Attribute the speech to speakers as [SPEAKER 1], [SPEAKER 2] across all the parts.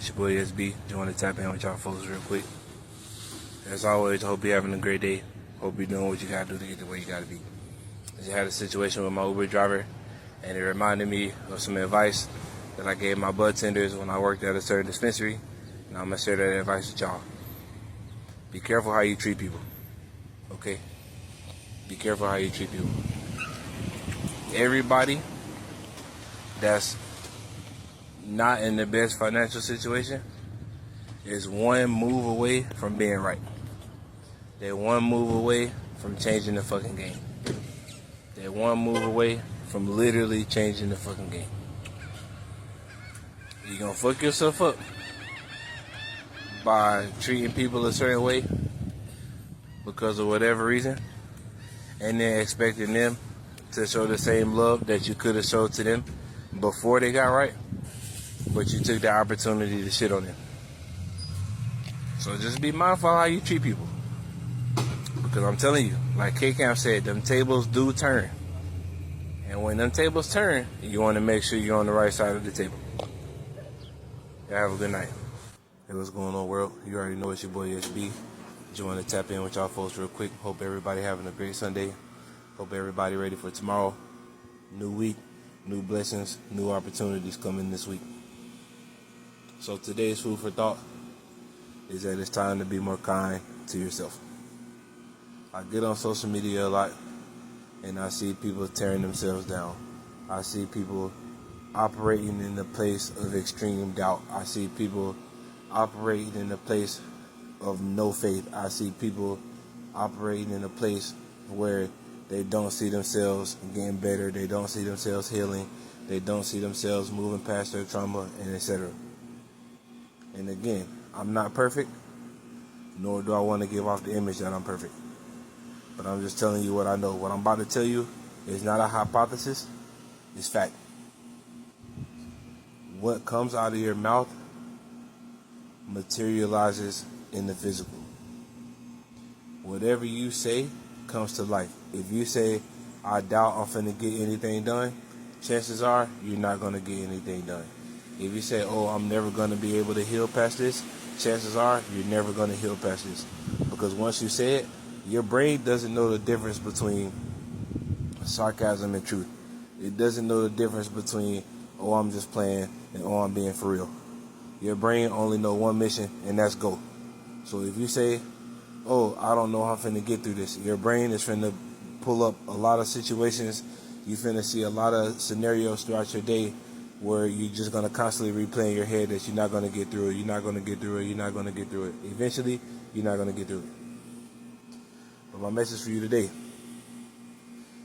[SPEAKER 1] It's your boy SB. Just want to tap in with y'all folks real quick. As always, I hope you're having a great day. Hope you're doing what you gotta do to get to where you gotta be. I just had a situation with my Uber driver, and it reminded me of some advice that I gave my bud tenders when I worked at a certain dispensary, and I'm gonna share that advice with y'all. Be careful how you treat people, okay? Be careful how you treat people. Everybody that's not in the best financial situation is one move away from being right. They're one move away from changing the fucking game. They're one move away from literally changing the fucking game. You're gonna fuck yourself up by treating people a certain way because of whatever reason, and then expecting them to show the same love that you could have showed to them before they got right, but you took the opportunity to shit on them. So just be mindful how you treat people. Because I'm telling you, like K-Camp said, them tables do turn. And when them tables turn, you want to make sure you're on the right side of the table. Y'all have a good night. Hey, what's going on, world? You already know it's your boy SB. Just want to tap in with y'all folks real quick. Hope everybody having a great Sunday. Hope everybody ready for tomorrow. New week, new blessings, new opportunities coming this week. So today's food for thought is that it's time to be more kind to yourself. I get on social media a lot, and I see people tearing themselves down. I see people operating in the place of extreme doubt. I see people operating in a place of no faith. I see people operating in a place where they don't see themselves getting better. They don't see themselves healing. They don't see themselves moving past their trauma, and etc. And again, I'm not perfect, nor do I want to give off the image that I'm perfect. But I'm just telling you what I know. What I'm about to tell you is not a hypothesis, it's fact. What comes out of your mouth materializes in the physical. Whatever you say comes to life. If you say, I doubt I'm finna get anything done, chances are you're not gonna get anything done. If you say, oh, I'm never gonna be able to heal past this, chances are you're never gonna heal past this. Because once you say it, your brain doesn't know the difference between sarcasm and truth. It doesn't know the difference between, oh, I'm just playing, and oh, I'm being for real. Your brain only know one mission, and that's go. So if you say, oh, I don't know how I'm finna get through this, your brain is finna pull up a lot of situations. You finna see a lot of scenarios throughout your day where you're just gonna constantly replay in your head that you're not gonna get through it, you're not gonna get through it, you're not gonna get through it. Eventually, you're not gonna get through it. But my message for you today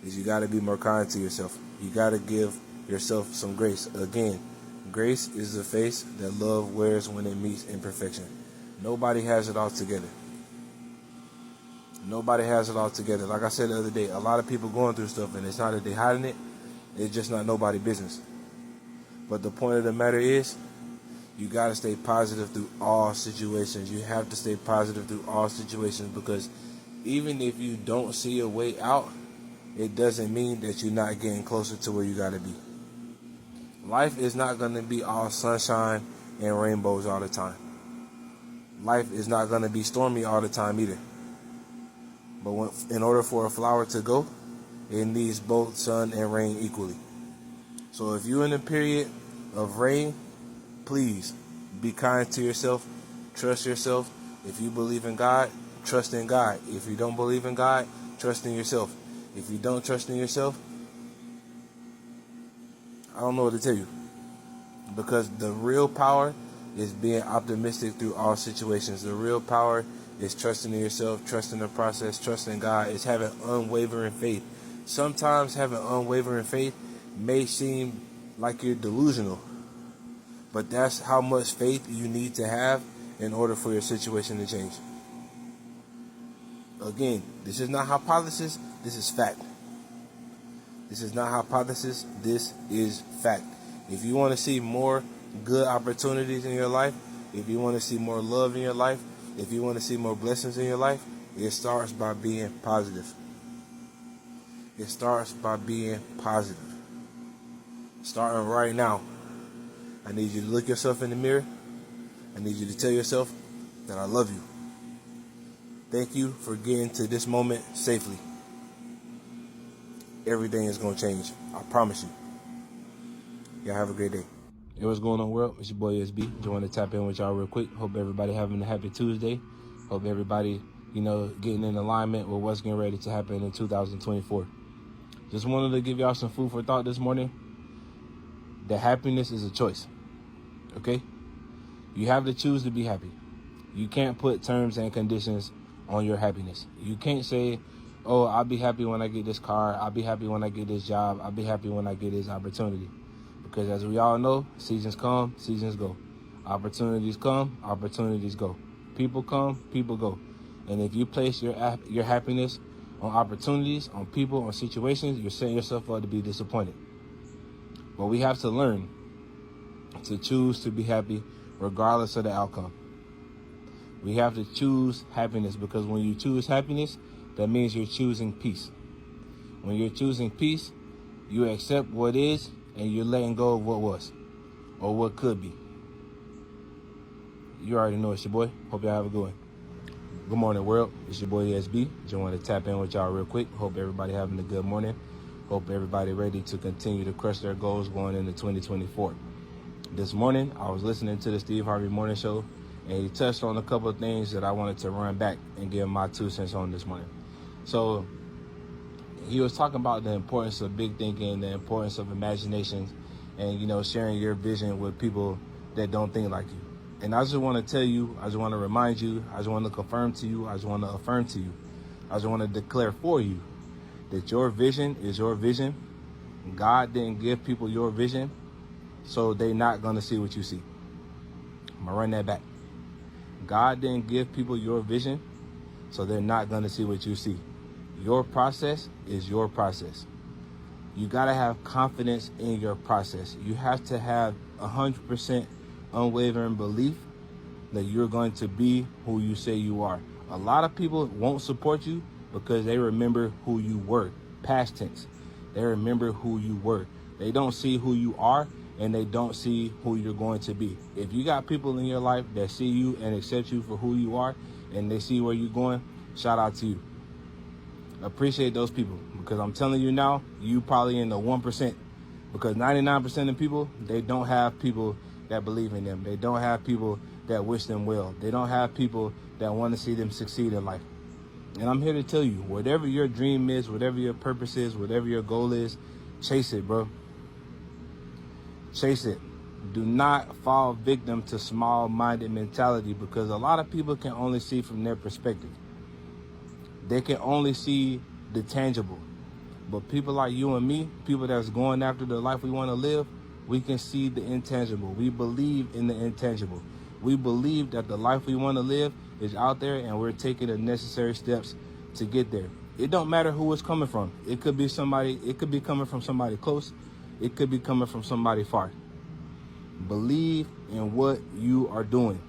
[SPEAKER 1] is you gotta be more kind to yourself. You gotta give yourself some grace. Again, grace is the face that love wears when it meets imperfection. Nobody has it all together. Nobody has it all together. Like I said the other day, a lot of people going through stuff, and it's not that they're hiding it, it's just not nobody's business. But the point of the matter is, you got to stay positive through all situations. You have to stay positive through all situations, because even if you don't see a way out, it doesn't mean that you're not getting closer to where you got to be. Life is not going to be all sunshine and rainbows all the time. Life is not going to be stormy all the time either. But in order for a flower to go, it needs both sun and rain equally. So if you're in a period of rain, please be kind to yourself. Trust yourself. If you believe in God, trust in God. If you don't believe in God, trust in yourself. If you don't trust in yourself, I don't know what to tell you. Because the real power is being optimistic through all situations. The real power is trusting in yourself, trusting the process, trusting God. It's having unwavering faith. Sometimes having unwavering faith may seem like you're delusional, but that's how much faith you need to have in order for your situation to change. Again, this is not hypothesis, this is fact. This is not hypothesis, this is fact. If you want to see more good opportunities in your life, if you want to see more love in your life, if you want to see more blessings in your life, it starts by being positive. It starts by being positive. Starting right now, I need you to look yourself in the mirror I need you to tell yourself that I love you. Thank you for getting to this moment safely. Everything is going to change. I promise you. Y'all have a great day. Hey, what's going on, world? It's your boy SB. Just want to tap in with y'all real quick. Hope everybody having a happy Tuesday. Hope everybody, getting in alignment with what's getting ready to happen in 2024. Just wanted to give y'all some food for thought this morning. That happiness is a choice. Okay? You have to choose to be happy. You can't put terms and conditions on your happiness. You can't say, oh, I'll be happy when I get this car. I'll be happy when I get this job. I'll be happy when I get this opportunity. Because as we all know, seasons come, seasons go. Opportunities come, opportunities go. People come, people go. And if you place your happiness on opportunities, on people, on situations, you're setting yourself up to be disappointed. But we have to learn to choose to be happy regardless of the outcome. We have to choose happiness, because when you choose happiness, that means you're choosing peace. When you're choosing peace, you accept what is and you're letting go of what was or what could be. You already know it's your boy. Hope y'all have a good one. Good morning, world. It's your boy SB. Just want to tap in with y'all real quick. Hope everybody having a good morning. Hope everybody ready to continue to crush their goals going into 2024. This morning, I was listening to the Steve Harvey Morning Show, and he touched on a couple of things that I wanted to run back and give my 2 cents on this morning. So he was talking about the importance of big thinking, the importance of imagination, and, sharing your vision with people that don't think like you. And I just want to tell you, I just want to remind you, I just want to confirm to you, I just want to affirm to you, I just want to declare for you that your vision is your vision. God didn't give people your vision, so they're not going to see what you see. I'm going to run that back. God didn't give people your vision, so they're not going to see what you see. Your process is your process. You got to have confidence in your process. You have to have 100% unwavering belief that you're going to be who you say you are. A lot of people won't support you because they remember who you were, past tense. They remember who you were. They don't see who you are, and they don't see who you're going to be. If you got people in your life that see you and accept you for who you are, and they see where you're going, shout out to you. Appreciate those people, because I'm telling you now, you probably in the 1%, because 99% of people, they don't have people that believe in them. They don't have people that wish them well. They don't have people that want to see them succeed in life. And I'm here to tell you, whatever your dream is, whatever your purpose is, whatever your goal is, chase it, bro. Chase it. Do not fall victim to small-minded mentality, because a lot of people can only see from their perspective. They can only see the tangible. But people like you and me, people that's going after the life we want to live, we can see the intangible. We believe in the intangible. We believe that the life we want to live is out there, and we're taking the necessary steps to get there. It don't matter who it's coming from. It could be coming from somebody close. It could be coming from somebody far. Believe in what you are doing.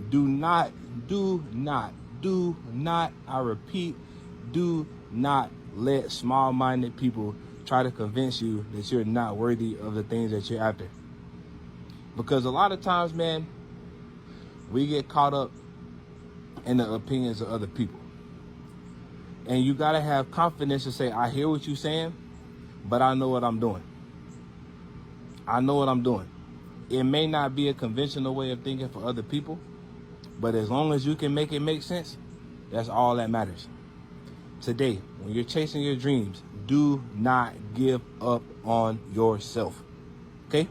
[SPEAKER 1] Do not, I repeat, do not let small-minded people try to convince you that you're not worthy of the things that you're after. Because a lot of times, man, we get caught up in the opinions of other people. And you got to have confidence to say, I hear what you're saying, but I know what I'm doing. I know what I'm doing. It may not be a conventional way of thinking for other people, but as long as you can make it make sense, that's all that matters. Today, when you're chasing your dreams, do not give up on yourself. Okay?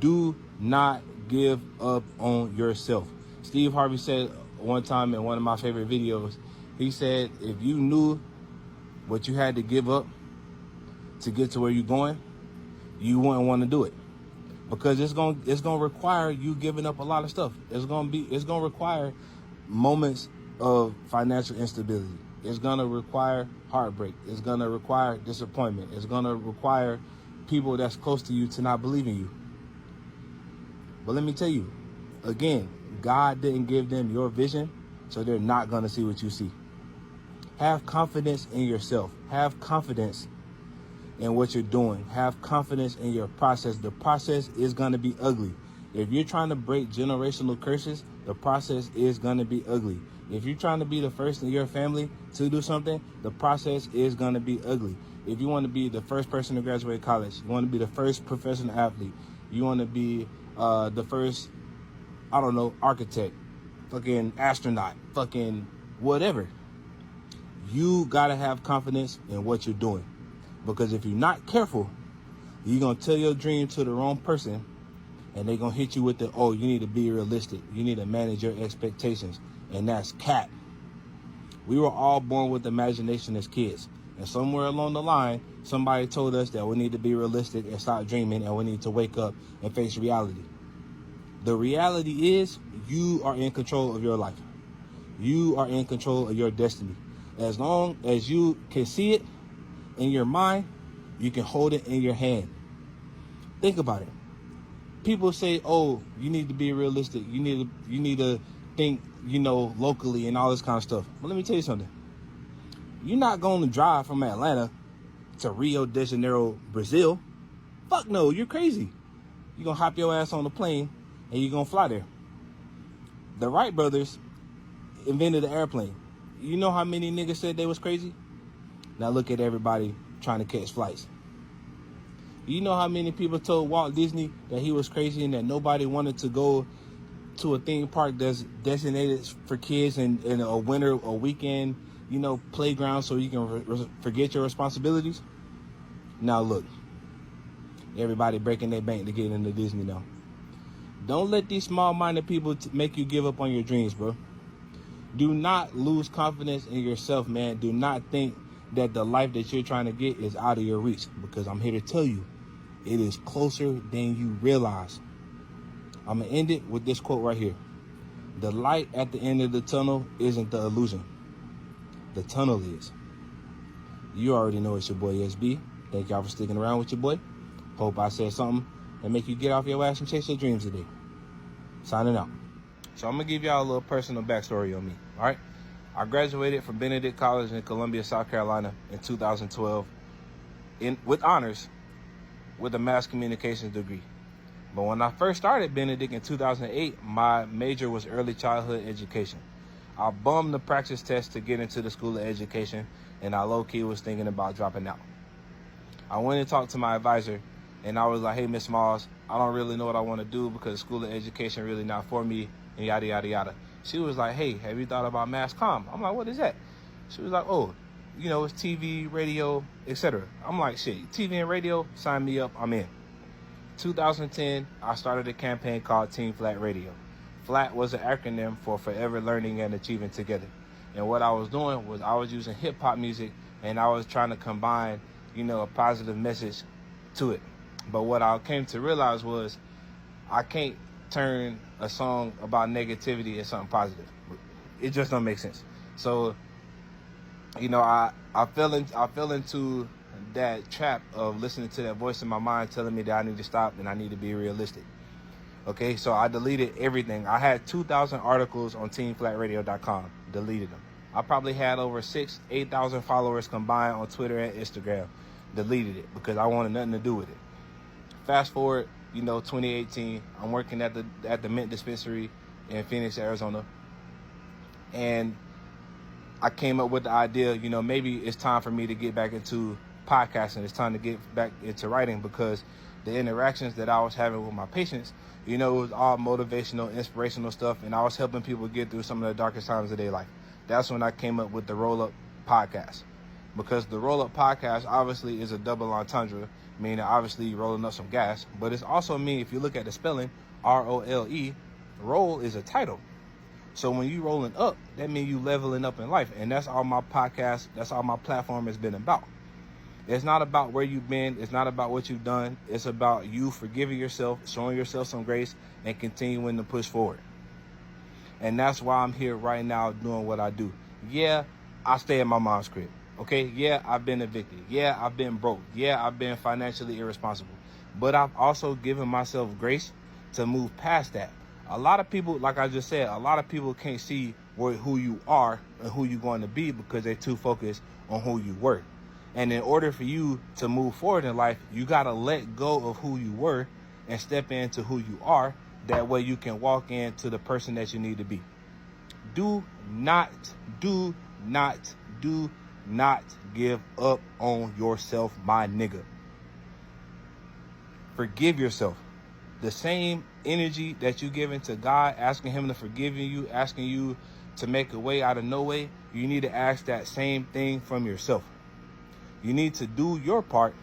[SPEAKER 1] Do not give up on yourself. Steve Harvey said one time in one of my favorite videos, he said, if you knew what you had to give up to get to where you're going, you wouldn't want to do it. Because it's gonna require you giving up a lot of stuff. It's gonna require moments of financial instability. It's gonna require heartbreak. It's gonna require disappointment. It's gonna require people that's close to you to not believe in you. But let me tell you, again, God didn't give them your vision, so they're not gonna see what you see. Have confidence in yourself. Have confidence in what you're doing. Have confidence in your process. The process is going to be ugly. If you're trying to break generational curses, the process is going to be ugly. If you're trying to be the first in your family to do something, the process is going to be ugly. If you want to be the first person to graduate college, you want to be the first professional athlete, you want to be the first, I don't know, architect, fucking astronaut, fucking whatever, you got to have confidence in what you're doing. Because if you're not careful, you're going to tell your dream to the wrong person, and they're going to hit you with you need to be realistic. You need to manage your expectations. And that's cap. We were all born with imagination as kids. And somewhere along the line, somebody told us that we need to be realistic and stop dreaming, and we need to wake up and face reality. The reality is you are in control of your life. You are in control of your destiny. As long as you can see it in your mind, you can hold it in your hand. Think about it. People say, oh, you need to be realistic. You need to think, locally and all this kind of stuff. But let me tell you something. You're not going to drive from Atlanta to Rio de Janeiro, Brazil. Fuck no, you're crazy. You're going to hop your ass on the plane and you're going to fly there. The Wright brothers invented the airplane. You know how many niggas said they was crazy? Now look at everybody trying to catch flights. You know how many people told Walt Disney that he was crazy and that nobody wanted to go to a theme park that's designated for kids and a weekend, playground so you can forget your responsibilities? Now look, everybody breaking their bank to get into Disney now. Don't let these small-minded people make you give up on your dreams, bro. Do not lose confidence in yourself, man. Do not think that the life that you're trying to get is out of your reach, because I'm here to tell you, it is closer than you realize. I'm going to end it with this quote right here. The light at the end of the tunnel isn't the illusion. The tunnel is. You already know it's your boy SB. Thank y'all for sticking around with your boy. Hope I said something that make you get off your ass and chase your dreams today. Signing out. So I'm going to give y'all a little personal backstory on me. All right. I graduated from Benedict College in Columbia, South Carolina in 2012 with honors with a mass communications degree. But when I first started Benedict in 2008, my major was early childhood education. I bummed the practice test to get into the School of Education, and I low-key was thinking about dropping out. I went and talked to my advisor, and I was like, hey, Miss Smalls, I don't really know what I want to do because the School of Education really not for me, and yada, yada, yada. She was like, hey, have you thought about mass comm? I'm like, what is that? She was like, oh, it's TV, radio, etc. I'm like, shit, TV and radio, sign me up, I'm in. 2010, I started a campaign called Team Flat Radio. FLAT was an acronym for Forever Learning and Achieving Together. And what I was doing was I was using hip hop music, and I was trying to combine, a positive message to it. But what I came to realize was I can't turn a song about negativity into something positive. It just don't make sense. So, I fell into that trap of listening to that voice in my mind telling me that I need to stop and I need to be realistic. Okay, so I deleted everything. I had 2,000 articles on teamflatradio.com, deleted them. I probably had over 8,000 followers combined on Twitter and Instagram, deleted it because I wanted nothing to do with it. Fast forward, 2018, I'm working at the Mint Dispensary in Phoenix, Arizona. And I came up with the idea, maybe it's time for me to get back into podcasting. It's time to get back into writing because the interactions that I was having with my patients, it was all motivational, inspirational stuff. And I was helping people get through some of the darkest times of their life. That's when I came up with the Roll Up podcast. Because the Roll Up podcast obviously is a double entendre, meaning obviously rolling up some gas. But it's also mean, if you look at the spelling, ROLE, roll is a title. So when you rolling up, that means you leveling up in life. And that's all my podcast, that's all my platform has been about. It's not about where you've been. It's not about what you've done. It's about you forgiving yourself, showing yourself some grace, and continuing to push forward. And that's why I'm here right now doing what I do. Yeah, I stay in my mom's crib. Okay, yeah, I've been evicted. Yeah, I've been broke. Yeah, I've been financially irresponsible. But I've also given myself grace to move past that. A lot of people, like I just said, a lot of people can't see who you are and who you're going to be because they're too focused on who you were. And in order for you to move forward in life, you got to let go of who you were and step into who you are. That way you can walk into the person that you need to be. Do not give up on yourself, my nigga. Forgive yourself. The same energy that you give into God, asking him to forgive you, asking you to make a way out of no way, you need to ask that same thing from yourself. You need to do your part,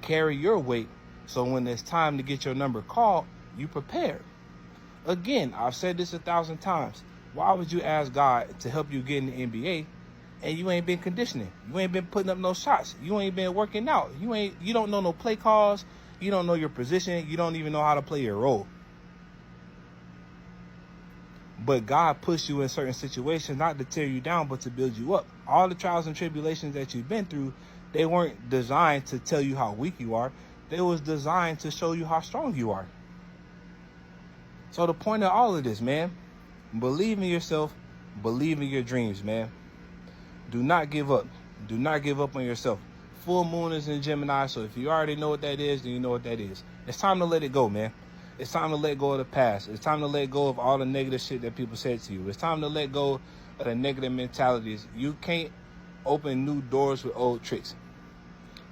[SPEAKER 1] carry your weight, so when it's time to get your number called, you prepared. Again, I've said this 1,000 times. Why would you ask God to help you get in the NBA and you ain't been conditioning? You ain't been putting up no shots. You ain't been working out. You don't know no play calls. You don't know your position. You don't even know how to play your role. But God puts you in certain situations not to tear you down, but to build you up. All the trials and tribulations that you've been through, they weren't designed to tell you how weak you are. They was designed to show you how strong you are. So the point of all of this, man, believe in yourself, believe in your dreams, man. Do not give up. Do not give up on yourself. Full moon is in Gemini, so if you already know what that is, then you know what that is. It's time to let it go, man. It's time to let go of the past. It's time to let go of all the negative shit that people said to you. It's time to let go of the negative mentalities. You can't open new doors with old tricks.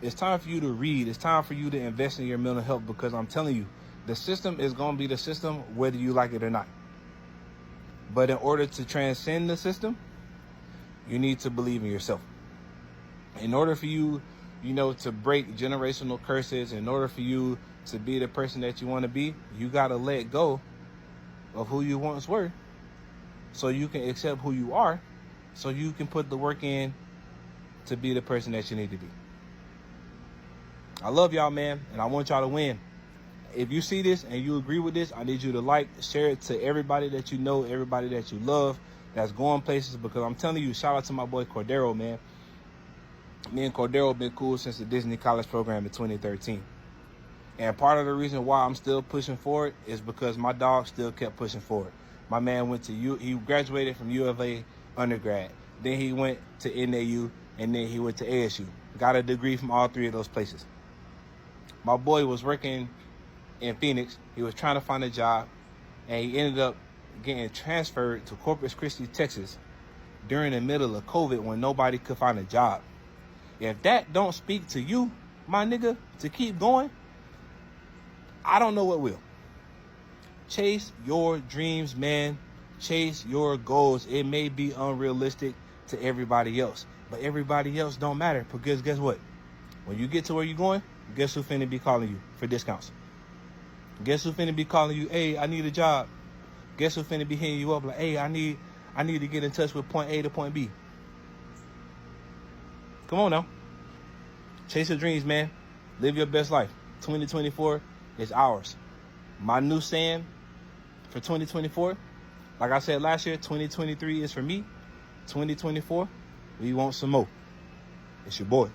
[SPEAKER 1] It's time for you to read. It's time for you to invest in your mental health, because I'm telling you, the system is going to be the system whether you like it or not. But in order to transcend the system, you need to believe in yourself. In order for you, to break generational curses, in order for you to be the person that you want to be, you got to let go of who you once were so you can accept who you are, so you can put the work in to be the person that you need to be. I love y'all, man, and I want y'all to win. If you see this and you agree with this, I need you to share it to everybody that you know, everybody that you love, that's going places, because I'm telling you, shout out to my boy Cordero, man. Me and Cordero been cool since the Disney College program in 2013. And part of the reason why I'm still pushing forward is because my dog still kept pushing forward. My man went to he graduated from U of A undergrad. Then he went to NAU, and then he went to ASU. Got a degree from all three of those places. My boy was working in Phoenix. He was trying to find a job, and he ended up getting transferred to Corpus Christi, Texas during the middle of COVID when nobody could find a job. If that don't speak to you, my nigga, to keep going, I don't know what will. Chase your dreams, man. Chase your goals. It may be unrealistic to everybody else, but everybody else don't matter, because guess what? When you get to where you're going, guess who finna be calling you for discounts? Guess who finna be calling you, hey, I need a job? Guess who finna be hitting you up like, hey, I need to get in touch with point A to point B? Come on now. Chase your dreams, man. Live your best life. 2024 is ours. My new saying for 2024, like I said last year, 2023 is for me. 2024, we want some more. It's your boy.